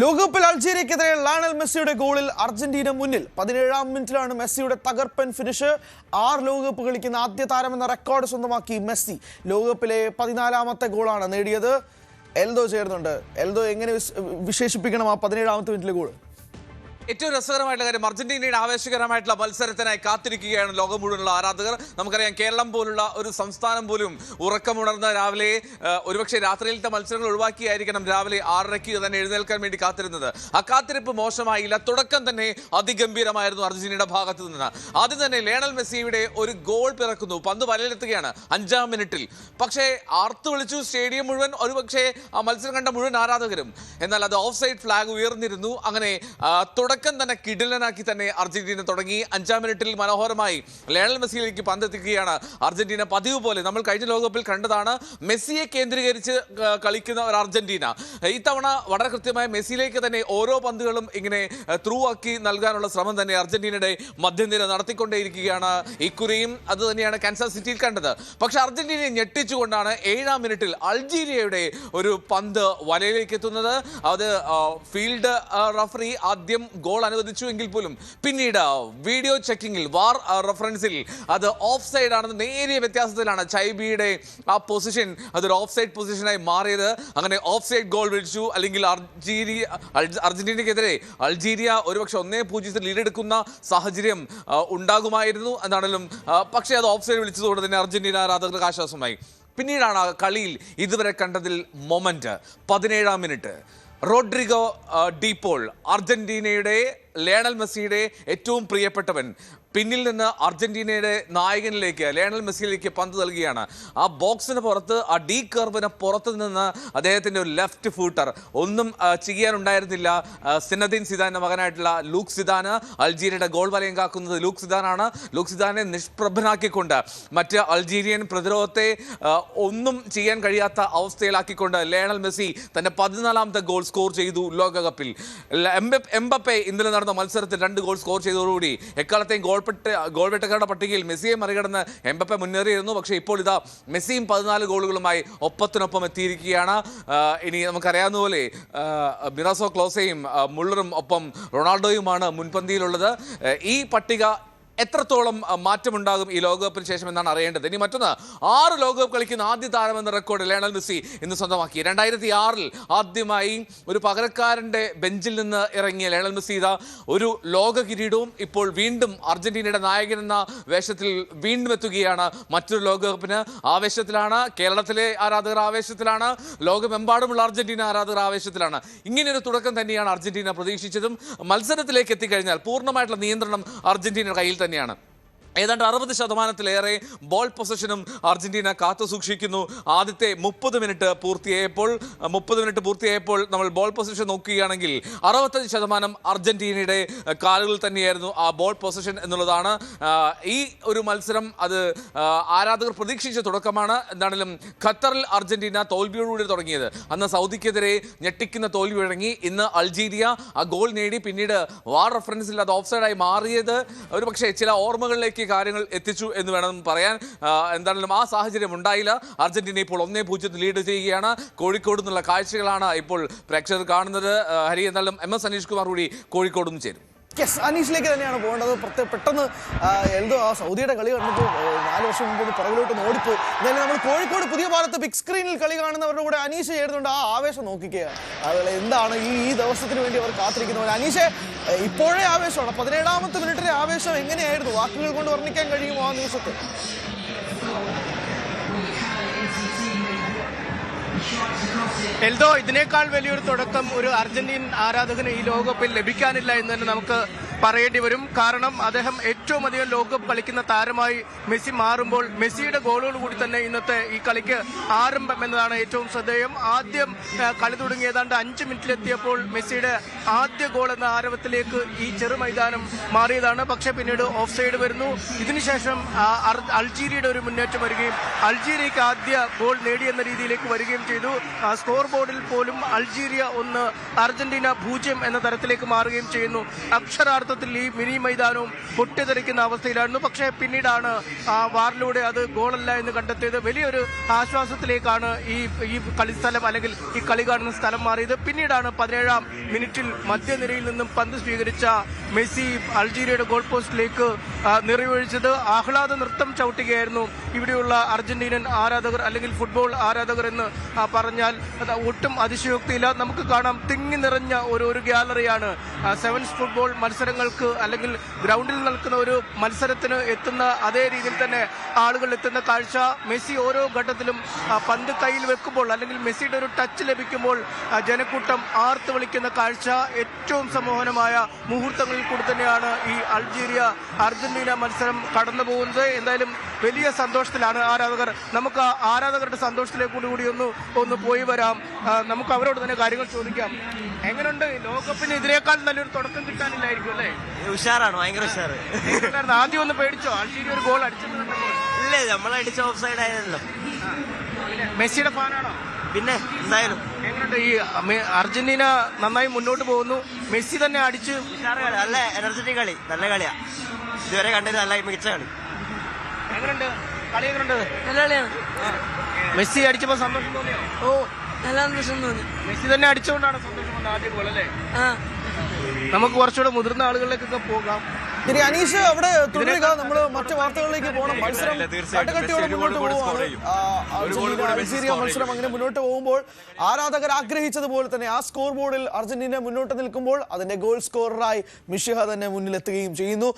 ലോകകപ്പിൽ അൾജീരിയക്കെതിരെ ലയണൽ മെസ്സിയുടെ ഗോളിൽ അർജന്റീന മുന്നിൽ. 17-ാം മിനിറ്റിലാണ് മെസ്സിയുടെ തകർപ്പൻ ഫിനിഷ്. 6 ലോകകപ്പ് കളിക്കുന്ന ആദ്യ താരമെന്ന റെക്കോർഡ് സ്വന്തമാക്കി മെസ്സി. ലോകകപ്പിലെ 14-ാമത്തെ ഗോളാണ് നേടിയത്. എൽദോ ചേർന്നുണ്ട്. എൽദോ, എങ്ങനെ വിശേഷിപ്പിക്കണം ആ 17-ാമത്തെ മിനിറ്റിലെ ഗോൾ? ഏറ്റവും രസകരമായിട്ടുള്ള കാര്യം, അർജന്റീനയുടെ ആവേശകരമായിട്ടുള്ള മത്സരത്തിനായി കാത്തിരിക്കുകയാണ് ലോകം മുഴുവനുള്ള ആരാധകർ. നമുക്കറിയാം, കേരളം പോലുള്ള ഒരു സംസ്ഥാനം പോലും ഉറക്കമുണർന്ന രാവിലെ, ഒരുപക്ഷെ രാത്രിയിലത്തെ മത്സരങ്ങൾ ഒഴിവാക്കിയായിരിക്കണം രാവിലെ 6:30 തന്നെ എഴുന്നേൽക്കാൻ വേണ്ടി കാത്തിരുന്നത്. ആ കാത്തിരിപ്പ് മോശമായില്ല. തുടക്കം തന്നെ അതിഗംഭീരമായിരുന്നു അർജന്റീനയുടെ ഭാഗത്ത് നിന്ന്. ആദ്യം തന്നെ ലയണൽ മെസ്സിയുടെ ഒരു ഗോൾ പിറക്കുന്നു. പന്ത് വലയിലെത്തുകയാണ് 5-ാം മിനിറ്റിൽ. പക്ഷേ ആർത്തു വിളിച്ചു സ്റ്റേഡിയം മുഴുവൻ, ഒരുപക്ഷെ ആ മത്സരം കണ്ട മുഴുവൻ ആരാധകരും. എന്നാൽ അത് ഓഫ് സൈഡ് ഫ്ലാഗ് ഉയർന്നിരുന്നു. അങ്ങനെ തുടക്കം തന്നെ കിടിലനാക്കി തന്നെ അർജന്റീന തുടങ്ങി. 5-ാം മിനിറ്റിൽ മനോഹരമായി ലയണൽ മെസ്സിയിലേക്ക് പന്തെത്തിക്കുകയാണ് അർജന്റീന. പതിവ് പോലെ നമ്മൾ കഴിഞ്ഞ ലോകകപ്പിൽ കണ്ടതാണ്, മെസ്സിയെ കേന്ദ്രീകരിച്ച് കളിക്കുന്ന ഒരു അർജന്റീന. ഇത്തവണ വളരെ കൃത്യമായി മെസ്സിയിലേക്ക് തന്നെ ഓരോ പന്തുകളും ഇങ്ങനെ ത്രൂ ആക്കി നൽകാനുള്ള ശ്രമം തന്നെ അർജന്റീനയുടെ മധ്യനിര നടത്തിക്കൊണ്ടേയിരിക്കുകയാണ്. ഇക്കുറിയും അത് തന്നെയാണ് കാൻസാസ് സിറ്റിയിൽ കണ്ടത്. പക്ഷെ അർജന്റീനയെ ഞെട്ടിച്ചുകൊണ്ടാണ് 7-ാം മിനിറ്റിൽ അൾജീരിയയുടെ ഒരു പന്ത് വലയിലേക്ക് എത്തുന്നത്. അത് ഫീൽഡ് റഫറി ആദ്യം ഗോൾ അനുവദിച്ചു എങ്കിൽ പോലും പിന്നീട് വീഡിയോ ചെക്കിങ്ങിൽ, വാർ റെഫറൻസിൽ അത് ഓഫ് സൈഡ് ആണെന്ന് നേരിയ വ്യത്യാസത്തിലാണ് ചൈബിയുടെ ആ പൊസിഷൻ അതൊരു ഓഫ് സൈഡ് പൊസിഷനായി മാറിയത്. അങ്ങനെ ഓഫ് സൈഡ് ഗോൾ വിളിച്ചു. അല്ലെങ്കിൽ അർജന്റീനയ്ക്കെതിരെ അൾജീരിയ ഒരുപക്ഷെ 1-0 ലീഡെടുക്കുന്ന സാഹചര്യം ഉണ്ടാകുമായിരുന്നു എന്നാണെങ്കിലും, പക്ഷേ അത് ഓഫ് സൈഡ് വിളിച്ചതുകൊണ്ട് തന്നെ അർജന്റീന ആരാധകർക്ക് ആശ്വാസമായി. പിന്നീടാണ് കളിയിൽ ഇതുവരെ കണ്ടതിൽ മൊമെന്റ്. 17-ാം മിനിറ്റ്, റോഡ്രിഗോ ഡീപോൾ, അർജന്റീനയുടെ ലയണൽ മെസ്സിയുടെ ഏറ്റവും പ്രിയപ്പെട്ടവൻ, പിന്നിൽ നിന്ന് അർജന്റീനയുടെ നായകനിലേക്ക് ലയണൽ മെസ്സിയിലേക്ക് പന്ത് നൽകുകയാണ്. ആ ബോക്സിന് പുറത്ത്, ആ ഡി കർവിന് പുറത്ത് നിന്ന് അദ്ദേഹത്തിൻ്റെ ഒരു ലെഫ്റ്റ് ഫൂട്ടർ, ഒന്നും ചെയ്യാനുണ്ടായിരുന്നില്ല. സിനദീൻ സിദാന്റെ മകനായിട്ടുള്ള ലൂക്ക് സിദാന് അൾജീരിയയുടെ ഗോൾ വലയം കാക്കുന്നത് ലൂക്ക് സിദാനാണ്. ലൂക്ക് സിദാനെ നിഷ്പ്രഭനാക്കിക്കൊണ്ട് മറ്റ് അൾജീരിയൻ പ്രതിരോധത്തെ ഒന്നും ചെയ്യാൻ കഴിയാത്ത അവസ്ഥയിലാക്കിക്കൊണ്ട് ലയണൽ മെസ്സി തൻ്റെ 14-ാമത്തെ ഗോൾ സ്കോർ ചെയ്തു ലോകകപ്പിൽ. എംബപ്പെ ഇന്നലെ നടന്ന മത്സരത്തിൽ 2 ഗോൾ സ്കോർ ചെയ്തതോടുകൂടി എക്കാലത്തെയും ഗോൾ വെട്ടക്കാരുടെ പട്ടികയിൽ മെസ്സിയെ മറികടന്ന് എംബപ്പെ മുന്നേറിയിരുന്നു. പക്ഷേ ഇപ്പോൾ ഇതാ മെസ്സിയും 14 ഗോളുകളുമായി ഒപ്പത്തിനൊപ്പം എത്തിയിരിക്കുകയാണ്. ഇനി നമുക്കറിയാവുന്ന പോലെ മിറാസോ ക്ലോസയും മുള്ളറും ഒപ്പം റൊണാൾഡോയുമാണ് മുൻപന്തിയിലുള്ളത്. ഈ പട്ടിക എത്രത്തോളം മാറ്റമുണ്ടാകും ഈ ലോകകപ്പിന് ശേഷം എന്നാണ് അറിയേണ്ടത്. ഇനി മറ്റൊന്ന്, 6 ലോകകപ്പ് കളിക്കുന്ന ആദ്യ താരമെന്ന റെക്കോർഡ് ലയണൽ മെസ്സി ഇന്ന് സ്വന്തമാക്കി. 2006-ൽ ആദ്യമായി ഒരു പകരക്കാരൻ്റെ ബെഞ്ചിൽ നിന്ന് ഇറങ്ങിയ ലയണൽ മെസ്സി ഇതാ ഒരു ലോക കിരീടവും ഇപ്പോൾ വീണ്ടും അർജന്റീനയുടെ നായകൻ എന്ന വേഷത്തിൽ വീണ്ടും എത്തുകയാണ്. മറ്റൊരു ലോകകപ്പിന് ആവേശത്തിലാണ് കേരളത്തിലെ ആരാധകർ, ആവേശത്തിലാണ് ലോകമെമ്പാടുമുള്ള അർജന്റീന ആരാധകർ, ആവേശത്തിലാണ്. ഇങ്ങനെയൊരു തുടക്കം തന്നെയാണ് അർജന്റീന പ്രതീക്ഷിച്ചതും. മത്സരത്തിലേക്ക് എത്തിക്കഴിഞ്ഞാൽ പൂർണ്ണമായിട്ടുള്ള നിയന്ത്രണം അർജന്റീനയുടെ കയ്യിൽ തന്നെയാണ്. ഏതാണ്ട് 60% ബോൾ പൊസഷനും അർജന്റീന കാത്തു സൂക്ഷിക്കുന്നു. ആദ്യത്തെ 30 മിനിറ്റ് പൂർത്തിയായപ്പോൾ നമ്മൾ ബോൾ പൊസിഷൻ നോക്കുകയാണെങ്കിൽ 65% അർജന്റീനയുടെ കാലുകളിൽ തന്നെയായിരുന്നു ആ ബോൾ പൊസിഷൻ എന്നുള്ളതാണ്. ഈ ഒരു മത്സരം അത് ആരാധകർ പ്രതീക്ഷിച്ച തുടക്കമാണ്. എന്താണെങ്കിലും ഖത്തറിൽ അർജന്റീന തോൽവിയോടുകൂടി തുടങ്ങിയത്. അന്ന് സൗദിക്കെതിരെ ഞെട്ടിക്കുന്ന തോൽവി വഴങ്ങി. ഇന്ന് അൾജീരിയ ആ ഗോൾ നേടി. പിന്നീട് വാർ റെഫറൻസിൽ അത് ഓഫ് സൈഡായി മാറിയത് ഒരു പക്ഷേ ചില ഓർമ്മകളിലേക്ക് കാര്യങ്ങൾ എത്തിച്ചു എന്ന് വേണം പറയാൻ. എന്താണെങ്കിലും ആ സാഹചര്യം ഉണ്ടായില്ല. അർജന്റീന ഇപ്പോൾ 1-0 ലീഡ് ചെയ്യുകയാണ്. കോഴിക്കോട് നിന്നുള്ള കാഴ്ചകളാണ് ഇപ്പോൾ പ്രേക്ഷകർ കാണുന്നത്. ഹരി, എന്തായാലും MS അനീഷ് കുമാർ കൂടി കോഴിക്കോട് നിന്ന് ചേരും. അനീഷിലേക്ക് തന്നെയാണ് പോകേണ്ടത്. പെട്ടെന്ന് എന്തോ ആ സൗദിയുടെ കളി കണ്ടിട്ട് 4 വർഷം മുമ്പ് പുറകിലോട്ട് ഓടിപ്പോയി. എന്നാലും നമ്മൾ കോഴിക്കോട് പുതിയ പാലത്ത് ബിഗ് സ്ക്രീനിൽ കളി കാണുന്നവരുടെ കൂടെ അനീഷ് ചേരുന്നുണ്ട്. ആ ആവേശം നോക്കിക്കുകയാണ്. അതുപോലെ എന്താണ് ഈ ദിവസത്തിന് വേണ്ടി അവർ കാത്തിരിക്കുന്നവർ. അനീഷ്, ഇപ്പോഴേ ആവേശമാണ്. 17-ാമത്തെ മിനിറ്റിലെ ആവേശം എങ്ങനെയായിരുന്നു? വാക്കുകൾ കൊണ്ട് വർണ്ണിക്കാൻ കഴിയുമോ ആ നിമിഷത്തെ? എൽദോ, ഇതിനേക്കാൾ വലിയൊരു തുടക്കം ഒരു അർജന്റീൻ ആരാധകന് ഈ ലോകകപ്പിൽ ലഭിക്കാനില്ല എന്ന് തന്നെ നമുക്ക് പറയേണ്ടി വരും. കാരണം അദ്ദേഹം ഏറ്റവും അധികം ലോകകപ്പ് കളിക്കുന്ന താരമായി മെസ്സി മാറുമ്പോൾ മെസ്സിയുടെ ഗോളുകൾ കൂടി തന്നെ ഇന്നത്തെ ഈ കളിക്ക് ആരംഭം എന്നതാണ് ഏറ്റവും ശ്രദ്ധേയം. ആദ്യം കളി തുടങ്ങി ഏതാണ്ട് 5 മിനിറ്റിലെത്തിയപ്പോൾ മെസ്സിയുടെ ആദ്യ ഗോൾ എന്ന ആരവത്തിലേക്ക് ഈ ചെറു മൈതാനം മാറിയതാണ്. പക്ഷേ പിന്നീട് ഓഫ് സൈഡ് വരുന്നു. ഇതിനുശേഷം അൾജീരിയയുടെ ഒരു മുന്നേറ്റം വരികയും അൾജീരിയക്ക് ആദ്യ ഗോൾ നേടിയെന്ന രീതിയിലേക്ക് വരികയും ചെയ്തു. സ്കോർ ബോർഡിൽ പോലും അൾജീരിയ 1 അർജന്റീന 0 എന്ന തരത്തിലേക്ക് മാറുകയും ചെയ്യുന്നു. അക്ഷരാർത്ഥത്തിൽ മൊത്തത്തിൽ ഈ മിനി മൈതാനവും പൊട്ടിത്തെറിക്കുന്ന അവസ്ഥയിലായിരുന്നു. പക്ഷേ പിന്നീടാണ് വാറിലൂടെ അത് ഗോളല്ല എന്ന് കണ്ടെത്തിയത്. വലിയൊരു ആശ്വാസത്തിലേക്കാണ് ഈ കളിസ്ഥലം അല്ലെങ്കിൽ ഈ കളി കാണുന്ന സ്ഥലം മാറിയത്. പിന്നീടാണ് 17-ാം മിനിറ്റിൽ മധ്യനിരയിൽ നിന്നും പന്ത് സ്വീകരിച്ച മെസ്സി അൾജീരിയയുടെ ഗോൾ പോസ്റ്റിലേക്ക് നിറയൊഴിച്ചത്. ആഹ്ലാദ നൃത്തം ചവിട്ടുകയായിരുന്നു ഇവിടെയുള്ള അർജന്റീനൻ ആരാധകർ, അല്ലെങ്കിൽ ഫുട്ബോൾ ആരാധകർ എന്ന് പറഞ്ഞാൽ ഒട്ടും അതിശയോക്തിയില്ല. നമുക്ക് കാണാം, തിങ്ങി നിറഞ്ഞ ഒരു ഗാലറിയാണ്. സെവൻസ് ഫുട്ബോൾ മത്സരങ്ങൾക്ക് അല്ലെങ്കിൽ ഗ്രൗണ്ടിൽ നിൽക്കുന്ന ഒരു മത്സരത്തിന് എത്തുന്ന അതേ രീതിയിൽ തന്നെ ആളുകൾ എത്തുന്ന കാഴ്ച. മെസ്സി ഓരോ ഘട്ടത്തിലും പന്ത് കയ്യിൽ വെക്കുമ്പോൾ അല്ലെങ്കിൽ മെസ്സിയുടെ ഒരു ടച്ച് ലഭിക്കുമ്പോൾ ജനക്കൂട്ടം ആർത്ത് വിളിക്കുന്ന കാഴ്ച ഏറ്റവും സമ്മോഹനമായ മുഹൂർത്തങ്ങളിൽ കൂടി തന്നെയാണ് ഈ അർജന്റീന മത്സരം കടന്നു പോകുന്നത്. എന്തായാലും വലിയ സന്തോഷത്തിലാണ് ആരാധകർ. നമുക്ക് ആരാധകരുടെ സന്തോഷത്തിലേക്ക് കൂടി ഒന്ന് പോയി വരാം. നമുക്ക് അവരോട് തന്നെ കാര്യങ്ങൾ ചോദിക്കാം. എങ്ങനെയുണ്ട് ലോകകപ്പിന് ഇതിനേക്കാൾ നല്ലൊരു തുടക്കം കിട്ടാനില്ലായിരിക്കും അല്ലേ? ഉഷാറാണ്, ഭയങ്കര ഉഷാറ്. ആദ്യം ഒന്ന് പേടിച്ചോ? അൾജീരിയ ഒരു ഗോൾ അടിച്ചത് ഇല്ലേ, നമ്മളടിച്ച ഓഫ് സൈഡ് ആയിരുന്നല്ലോ. മെസ്സിയുടെ ഫാനാണോ? പിന്നെ എന്തായാലും എങ്ങനെയുണ്ട് ഈ അർജന്റീന നന്നായി മുന്നോട്ട് പോകുന്നു, മെസ്സി തന്നെ അടിച്ച് ഉഷാറ് കളി, നല്ല എനർജറ്റിക് കളി, നല്ല കളിയാ. ഇതുവരെ കണ്ടത് നല്ല മികച്ച കളി. എങ്ങനെയുണ്ട് കളി? എങ്ങനെയുണ്ട്? നല്ല കളിയാണ്. മെസ്സി അടിച്ചപ്പോ സന്തോഷം തോന്നിയോ? ഓ, നല്ല സന്തോഷം തോന്നി. മെസ്സി തന്നെ അടിച്ചുകൊണ്ടാണ് സന്തോഷം വന്നത് ആദ്യം ഗോൾ അല്ലേ? ആ, നമുക്ക് കുറച്ചുകൂടെ മുതിർന്ന ആളുകളിലേക്കൊക്കെ പോകാം. ഇനി അനീഷ് അവിടെ തുടരുക. നമ്മൾ മറ്റു വാർത്തകളിലേക്ക് പോകണം. മത്സരം കട്ടകട്ടിയോടെ മുന്നോട്ട് പോവുകയാണ്. അർജന്റീന അൾജീരിയ മത്സരം അങ്ങനെ മുന്നോട്ട് പോകുമ്പോൾ ആരാധകർ ആഗ്രഹിച്ചതുപോലെ തന്നെ ആ സ്കോർ ബോർഡിൽ അർജന്റീന മുന്നോട്ട് നിൽക്കുമ്പോൾ അതിന്റെ ഗോൾ സ്കോററായി മിഷിഹ തന്നെ മുന്നിലെത്തുകയും ചെയ്യുന്നു.